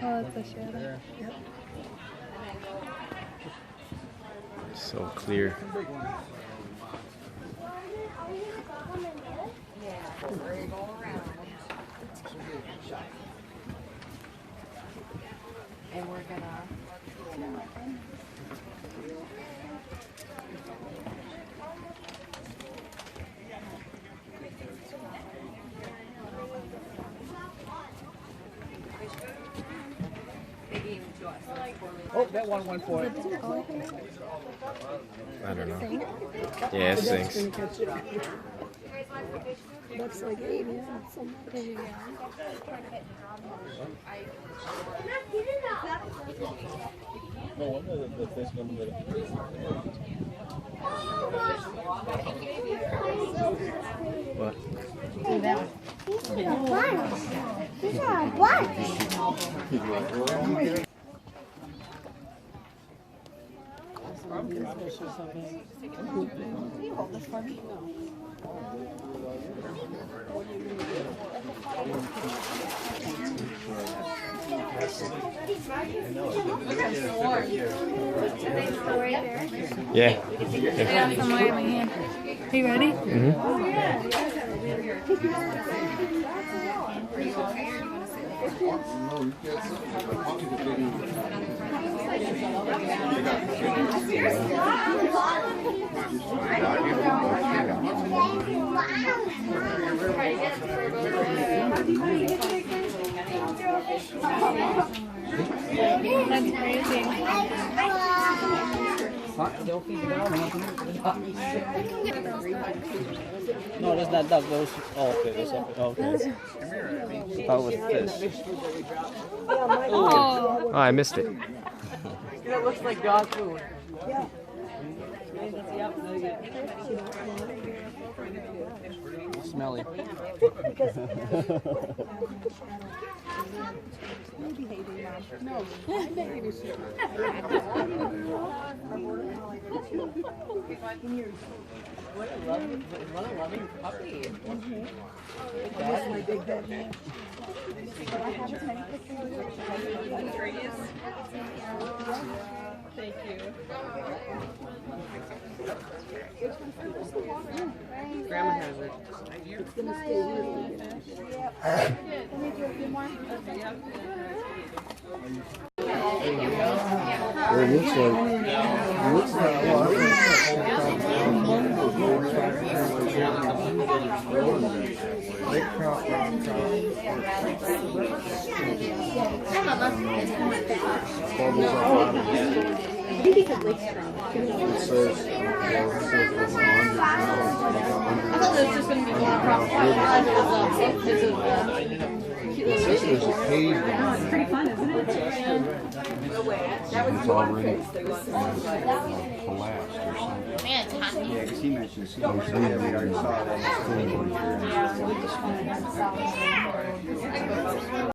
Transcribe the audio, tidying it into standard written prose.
Oh, that's a shadow. Yep. So clear. And we're gonna. Oh, that one went for it. I don't know. Yeah, it sinks. Looks like alien. No wonder the fish come with it. What? These are black. Can you hold this for me? Yeah. I got somewhere in my hand. Are you ready? Mm-hmm. That's crazy. No, that's not duck. Those. Oh, okay. That's okay. Okay. How was fish? Oh. Oh, I missed it. It looks like dog food. Yeah. Smelly. No. What a loving puppy. That's my big bed man. Thank you. Grandma has it. It's gonna stay here. It looks like lake trout, rock trout, bubbles up out of it. It says, I thought it was just going to be one across the it says there's a cave down there. It's pretty fun, isn't it? It's already collapsed or something. Man, it's hot. Yeah, because he mentioned Yeah.